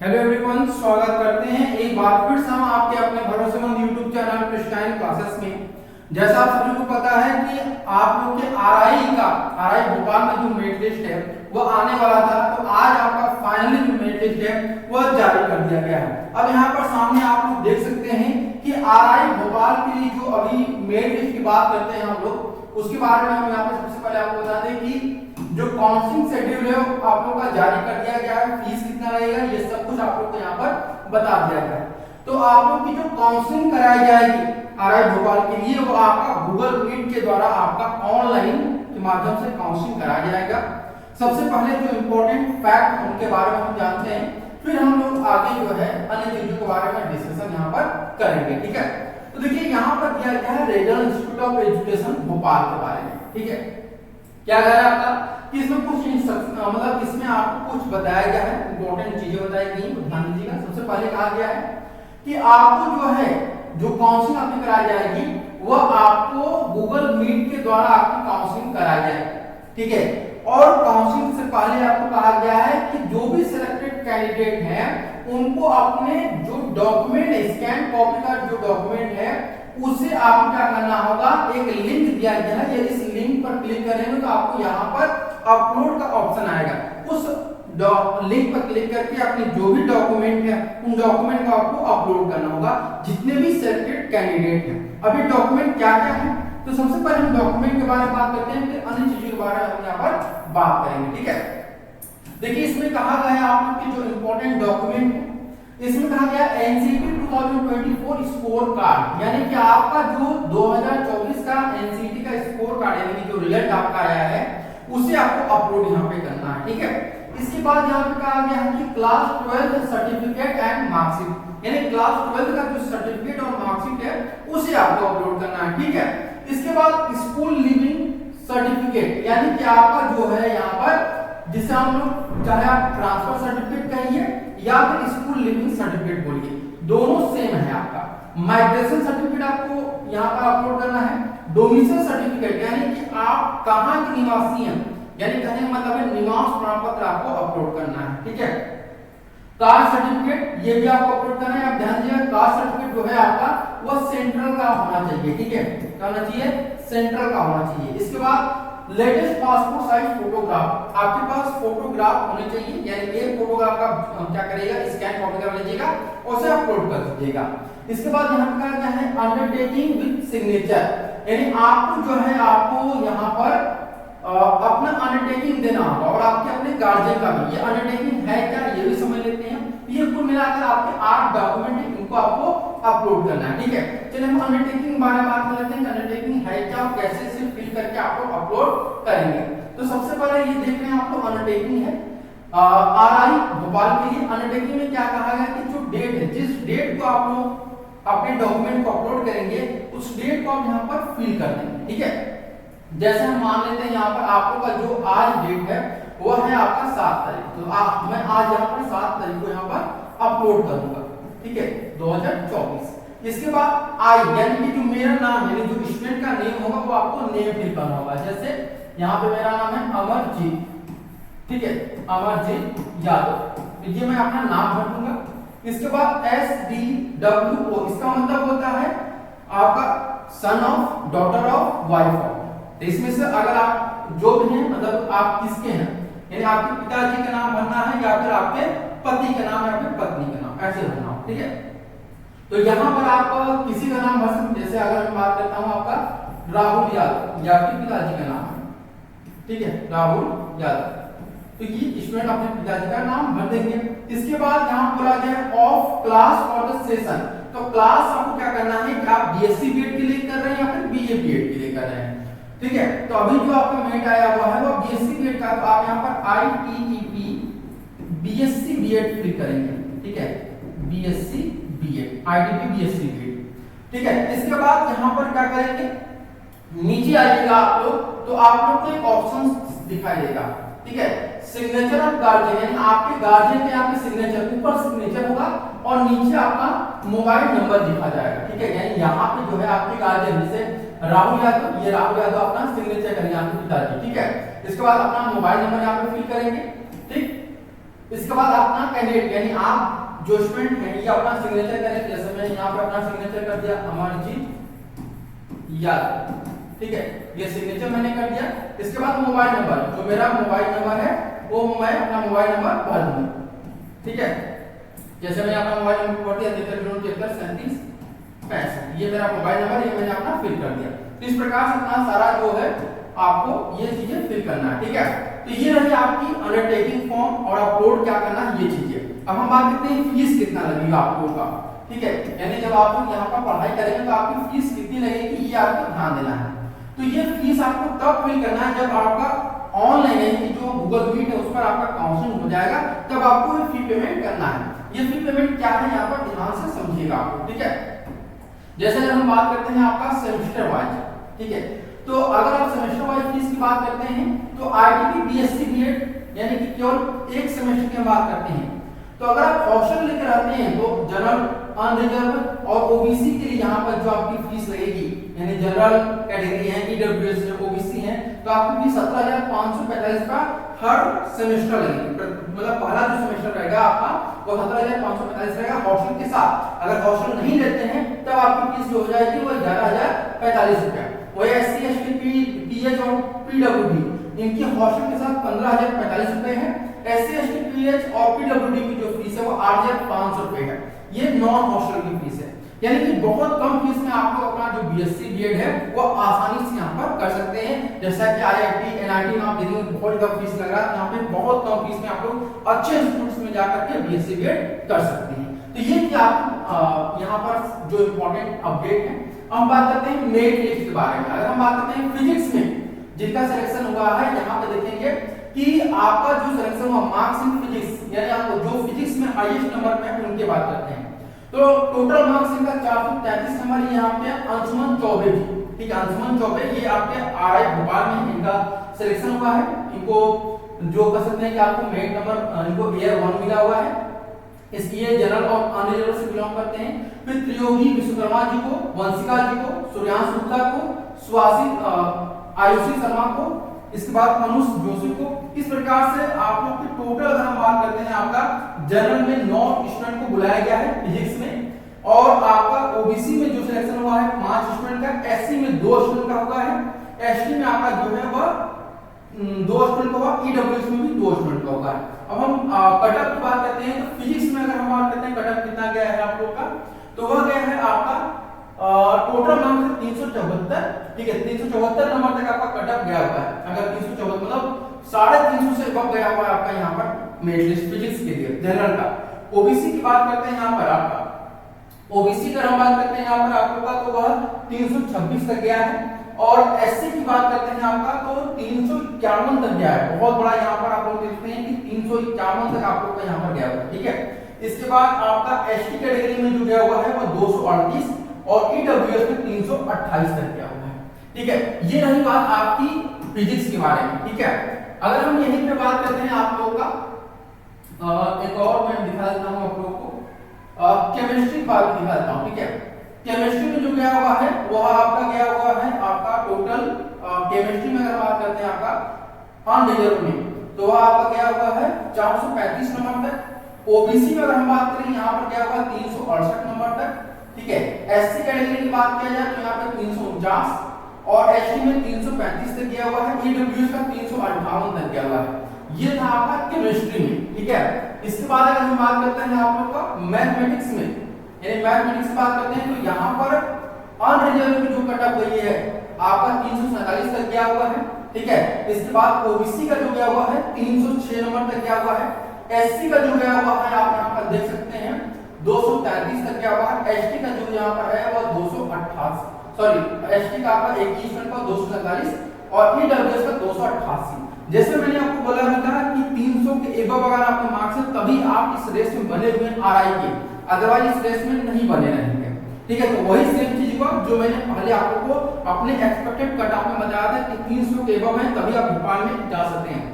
Hello everyone, स्वागत करते हैं एक बार फिर से हम आपके अपने भरोसेमंद यूट्यूब चैनल क्रिस्टाइन क्लासेस में। जैसा आप सभी को पता है कि आप लोग के आरआई भोपाल में जो मेरिट लिस्ट है वो आने वाला था, तो आज आपका फाइनली जो मेरिट लिस्ट है वह जारी कर दिया गया है। अब यहाँ पर सामने आप लोग देख सकते हैं कि आरआई भोपाल के लिए जो अभी मेरिट लिस्ट की बात करते हैं हम लोग, उसके बारे में हम यहाँ पे सबसे पहले आपको बता दें कि जो काउंसलिंग शेड्यूल है वो आप लोग का जारी कर दिया गया है। फीस कितना रहेगा ये सब कुछ आप लोग को यहाँ पर बता दिया गया है। तो आप लोग की जो काउंसलिंग कराई जाएगी आरआई भोपाल के लिए वो आपका गूगल मीट के द्वारा आपका ऑनलाइन के माध्यम से काउंसलिंग कराया जाएगा। सबसे पहले जो इम्पोर्टेंट फैक्ट उनके बारे में हम जानते हैं, फिर हम लोग आगे जो है अन्य चीजों के बारे में डिस्कशन यहाँ पर करेंगे। ठीक है, तो देखिए यहाँ पर दिया गया है regional institute of education Bhopal के बारे में। ठीक है, क्या कह रहा है आपका कि इसमें कुछ मतलब इसमें आपको कुछ बताया गया है, इंपॉर्टेंट चीजें बताई गई, ध्यान दीजिएगा। सबसे पहले कहा गया है कि आपको जो है जो काउंसलिंग आपकी कराई जाएगी वह आपको गूगल मीट के द्वारा आपकी काउंसलिंग कराई जाएगी। ठीक है, और काउंसलिंग से पहले आपको कहा गया है कि जो भी सिलेक्टेड कैंडिडेट हैं उनको अपने जो डॉक्यूमेंट स्कैन कॉपी का जो डॉक्यूमेंट है उसे आपको क्या करना होगा, एक लिंक दिया गया है, यदि इस लिंक पर क्लिक करेंगे तो आपको यहाँ पर अपलोड का ऑप्शन आएगा। उस लिंक पर क्लिक करके अपने जो भी डॉक्यूमेंट है उन डॉक्यूमेंट को आपको अपलोड करना होगा, जितने भी सिलेक्टेड कैंडिडेट हैं। अभी डॉक्यूमेंट क्या क्या है, तो सबसे पहले हम डॉक्यूमेंट के बारे में बात करते हैं, फिर अन्य चीजों के बारे में हम यहाँ पर बात करेंगे। ठीक है, देखिए इसमें कहा गया है आप लोग के जो इम्पोर्टेंट डॉक्यूमेंट है, इसमें कहा गया एनसीटी 2024 स्कोर कार्ड, यानी कि आपका जो 2024 का एनसीटी का स्कोर कार्ड यानी कि जो रिजल्ट आपका आया है उसे आपको अपलोड यहाँ पे करना है। ठीक है, इसके बाद यहाँ पे कहा गया है कि क्लास 12 सर्टिफिकेट एंड मार्कशीट, यानी क्लास 12 का जो सर्टिफिकेट और मार्कशीट है उसे आपको अपलोड करना है। ठीक है, इसके बाद स्कूल लिविंग सर्टिफिकेट, यानी कि आपका जो है यहाँ पर जिसे हम लोग चाहे आप ट्रांसफर सर्टिफिकेट कहिए या फिर स्कूल लिविंग सर्टिफिकेट बोलिए, दोनों सेम है आपका। माइग्रेशन सर्टिफिकेट आपको यहाँ पर अपलोड करना है। डोमिसाइल सर्टिफिकेट यानी कि आप कहाँ के निवासी हैं, यानी कहने का मतलब है निवास प्रमाण पत्र आपको अपलोड करना है। ठीक है, कास्ट सर्टिफिकेट ये भी आपको अपलोड करना है। आप ध्यान दीजिए कास्ट सर्टिफिकेट जो है आपका वह सेंट्रल का होना चाहिए। ठीक है, क्या होना चाहिए, सेंट्रल का होना चाहिए। इसके बाद लेटेस्ट पासपोर्ट साइज फोटोग्राफ, आपके पास फोटोग्राफ होने चाहिए, यानी एक फोटोग्राफ का क्या करेगा, स्कैन कॉपी कर लीजिएगा और उसे अपलोड कर दीजिएगा। इसके बाद यहाँ पे क्या है, अंडरटेकिंग विद सिग्नेचर, यानी आपको जो है आपको यहाँ पर अपना अंडरटेकिंग देना होगा और आपके अपने गार्जियन का भी। ये अंडरटेकिंग है क्या ये भी समझ लेते हैं। ये कुल मिलाकर आपके 8 डॉक्यूमेंट है, इनको आपको अपलोड करना है। ठीक है, चलिए हम अंडरटेकिंग बारे में बात कर लेते हैं, अंडरटेकिंग है क्या, कैसे से फिल करके आप लोग अपलोड करेंगे। तो सबसे पहले ये देख रहे हैं आप लोग अंडरटेकिंग है आरआई भोपाल के लिए। अंडरटेकिंग में क्या कहा गया कि जो डेट है, जिस डेट को आप लोग अपने डॉक्यूमेंट को अपलोड करेंगे उस डेट को आप यहाँ पर फिल कर देंगे। ठीक है, जैसे हम मान लेते हैं यहाँ पर आप लोग का जो आज डेट है वो है आपका 7 तारीख, तो मैं आज यहाँ पर 7 तारीख को यहाँ पर अपलोड करूंगा। ठीक है, 2024। इसके बाद आई यानी कि जो मेरा नाम यानी जो स्टूडेंट का नेम होगा वो आपको नेम फिल करना होगा। जैसे यहाँ पे मेरा नाम है अमरजीत, ठीक है, अमरजीत यादव, तो ये मैं अपना नाम भर दूंगा। इसके बाद SDWO, इसका मतलब होता है आपका son of, daughter of, wife of. तो इसमें से अगर आप जो भी हैं मतलब आप किसके हैं, यानी आपके पिताजी का नाम भरना है या फिर आपके पति का नाम या फिर पत्नी का नाम, ऐसे भरना हो। ठीक है, तो यहाँ पर आप किसी का नाम भर सकते, जैसे अगर मैं बात करता हूँ आपका राहुल यादव, या आपके पिताजी का नाम है, ठीक है, राहुल यादव, तो ये स्टूडेंट अपने पिताजी का नाम भर देंगे। इसके बाद यहाँ बोला गया ऑफ क्लास और द सेशन, तो क्लास आपको क्या करना है कि आप BSc बीएड के लिए कर रहे हैं या फिर BA बीएड के लिए कर रहे हैं। ठीक है, तो अभी जो आपका मेरिट आया हुआ है वो BSc बीएड का, तो आप यहाँ पर ITEP BSc बीएड फिल करेंगे। ठीक है, BSc BEd, ITEP BSc BEd. ठीक है, इसके बाद यहाँ पर क्या करेंगे, नीचे आइएगा आप लोग तो आप लोग को एक ऑप्शन दिखाई देगा। ठीक है, सिग्नेचर ऑफ गार्जियन, यानी आपके गार्जियन के यहाँ पे सिग्नेचर, ऊपर सिग्नेचर होगा और नीचे आपका मोबाइल नंबर दिखा जाएगा। ठीक है, यानी यहाँ पे जो है आपके गार्जियन जैसे राहुल यादव, ये राहुल यादव अपना सिग्नेचर करेंगे आपके पिताजी। ठीक है, इसके बाद अपना मोबाइल नंबर यहाँ पे फिल करेंगे। ठीक, इसके बाद अपना कैंडिडेट यानी आप जो स्टूडेंट है ये अपना सिग्नेचर करें, जैसे मैं यहाँ पे अपना सिग्नेचर कर दिया अमरजीत यादव, ठीक है, ये सिग्नेचर मैंने कर दिया। इसके बाद मोबाइल नंबर, जो मेरा मोबाइल नंबर है वो मैं अपना मोबाइल नंबर भर दूंगा, ठीक है, जैसे मैंने अपना मोबाइल नंबर भर दिया 73 ये मेरा मोबाइल नंबर, ये मैंने अपना फिल कर दिया। तो इस प्रकार से अपना सारा जो है आपको ये चीजें फिल करना है, ठीक है। तो ये रही आपकी अंडरटेकिंग फॉर्म और अपलोड क्या करना है ये चीजें। अब हम बात करते हैं फीस कितना लगेगा आप लोगों का, ठीक है, यानी जब आप लोग यहाँ पर पढ़ाई करेंगे तो आपकी फीस कितनी लगेगी ये आपको ध्यान देना है। तो ये फीस आपको तब फिल करना है जब आपका ऑनलाइन यानी कि जो गूगल मीट है उस पर आपका काउंसलिंग हो जाएगा, तब आपको ये फी पेमेंट करना है। ये फी पेमेंट क्या है यहाँ पर ध्यान से समझिएगा आपको, ठीक है। जैसे अगर हम बात करते हैं आपका सेमेस्टर वाइज, ठीक है, तो अगर आप सेमेस्टर वाइज फीस की बात करते हैं तो आईटीपी बीएससी बीएड यानी कि केवल एक सेमेस्टर की बात करते हैं। तो अगर आप हॉस्टल लेकर आते हैं तो जनरल, अनरिजर्व और ओबीसी के लिए यहाँ पर जो आपकी फीस लगेगी यानी जनरल कैटेगरी है, ईडब्ल्यूएस है, ओबीसी है, तो आपकी फीस 17,545 का हर सेमेस्टर लगेगी। मतलब पहला जो सेमेस्टर रहेगा आपका वो 17,545 रहेगा हॉस्टल के साथ। अगर हॉस्टल नहीं लेते हैं तब आपकी फीस जो हो जाएगी वो 11,045 रुपया। वही एससी एसटी पीएच और पीडब्ल्यूडी इनकी हॉस्टल के साथ 15,045 रुपए है। एससी एसटी पीएच और पीडब्ल्यूडी की जो फीस है वो 8,500 रुपए है। ये नॉन हॉस्टल की फीस है, यानी कि बहुत कम फीस में आप लोग अपना जो बीएससी बीएड है वो आसानी से यहाँ पर कर सकते हैं। जैसा कि आईआईटी एनआईटी में आप देखेंगे बहुत ज्यादा फीस लग रहा है, यहाँ पे बहुत कम फीस में आप लोग अच्छे इंस्टीट्यूट्स में जाकर के बीएससी बीएड कर सकते हैं। तो ये कि आप यहाँ पर जो इम्पोर्टेंट अपडेट है। हम बात करते हैं मेरिट लिस्ट के बारे में। अगर हम बात करते हैं फिजिक्स में जिनका सिलेक्शन हुआ है, यहाँ पे देखेंगे कि आपका जो सिलेक्शन हुआ मार्क्स इन फिजिक्स यानी आपको जो फिजिक्स में हाईएस्ट नंबर पे है उनके बात करते हैं। तो टोटल मार्क्स इनका 433 नंबर यहाँ पे अंशुमन चौबे जी, ठीक है, अंशुमन चौबे ये आपके आरआई भोपाल में इनका सिलेक्शन हुआ है। इनको जो कह सकते हैं कि आपको मेरिट नंबर इनको एयर 1 मिला हुआ है। इसलिए जनरल और अनरिजर्व से बिलोंग करते हैं। फिर त्रियोगी विश्वकर्मा जी को, वंशिका जी को, सूर्यांश गुप्ता को, सुहासी आयुषी शर्मा को, इसके बाद अनुष जोशी को। इस प्रकार से आप लोग की टोटल अगर हम बात करते हैं आपका जनरल में 9 स्टूडेंट को बुलाया गया है फिजिक्स में, और आपका ओबीसी में जो सिलेक्शन हुआ है 5 स्टूडेंट का, एससी में 2 स्टूडेंट का हुआ है, एसटी में आपका जो है वह 2 स्टूडेंट का हुआ, ईडब्ल्यूएस में भी 2 स्टूडेंट का हुआ है। अब हम कटअप की बात करते हैं तो फिजिक्स में अगर हम बात करते हैं कटअप कितना गया है आप लोग का, तो वह गया है आपका टोटल मार्क्स 374, ठीक है, 374 नंबर तक आपका कटअप गया हुआ है। अगर 374 मतलब 350 से अब गया हुआ है आपका यहाँ पर मेरिट लिस्ट फिजिक्स के लिए जनरल का। ओबीसी की बात करते हैं यहाँ पर आपका ओबीसी का हम बात करते हैं यहाँ पर आप लोग का तो वह 326 तक गया है, और एससी की बात करते हैं आपका तो 351 तक गया है। बहुत बड़ा यहाँ पर आप लोग देखते हैं कि 351 तक आप लोग का यहाँ पर गया हुआ है, ठीक है। इसके बाद आपका एसटी कैटेगरी में जो गया हुआ है वो 238 और ईडब्ल्यूएस में 328 तक गया हुआ है, ठीक है। ये रही बात आपकी फिजिक्स के बारे में, ठीक है। अगर हम यहीं पे बात करते हैं आप लोग का एक और मैं दिखा देता हूं आप लोगों को केमिस्ट्री बात दिखा देता हूं, ठीक है। केमिस्ट्री में जो गया हुआ है वह आपका गया हुआ है आपका टोटल केमिस्ट्री में अगर बात करते हैं आपका अनरिजर्व में तो वह आपका गया हुआ है 435 नंबर तक। ओबीसी में अगर हम बात करें यहाँ पर गया हुआ है 368 नंबर तक, ठीक है। एससी कैटेगरी की बात किया जाए तो यहाँ पे 349 और एसटी में 335 तक गया हुआ है, ईडब्ल्यूएस का 358 तक गया हुआ है। ये था आपका केमिस्ट्री में, ठीक है। इसके बाद अगर हम बात करते हैं आप लोग का मैथमेटिक्स में, यानी मैथमेटिक्स की बात करते हैं तो यहाँ पर अनरिजर्व में जो कटअप गई है आपका 347 तक गया हुआ है, ठीक है। इसके बाद ओबीसी का जो गया हुआ है 306 नंबर तक गया हुआ है। एससी का जो गया हुआ है आप यहाँ पर देख सकते हैं 233 तक गया हुआ है। एसटी का जो यहाँ पर है वह 228 सॉरी एसटी का आपका 21 का 247 और ईडब्ल्यूएस का 288। जैसे मैंने आपको बोला था कि 300 के एबव अगर आपके मार्क्स है तभी आप इस रेस में बने हुए हैं आरआई के, अदरवाइज इस रेस में नहीं बने रहेंगे, ठीक है। तो वही सेम चीज हुआ जो मैंने पहले आप लोगों को अपने एक्सपेक्टेड कट ऑफ में बताया था कि 300 के एबव है तभी आप भोपाल में जा सकते हैं।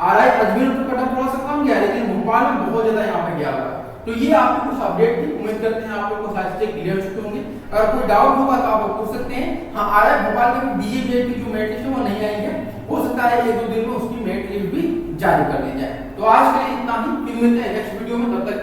आरआई अजमेर का कट ऑफ थोड़ा सा कम गया लेकिन भोपाल में बहुत ज्यादा यहाँ पे गया हुआ है। तो ये आपको कुछ अपडेट थी, उम्मीद करते हैं आप लोगों को सारी चीजें क्लियर हो चुकी होंगी। अगर कोई डाउट होगा तो आप पूछ सकते हैं। हाँ, आरआई भोपाल में बीए बीएड की जो मेरिट लिस्ट है वो नहीं आई है, हो सकता है 1-2 दिन में उसकी मेरिट लिस्ट भी जारी कर दी जाए। तो तो आज के लिए इतना ही, फिर मिलते हैं नेक्स्ट वीडियो में, तब तक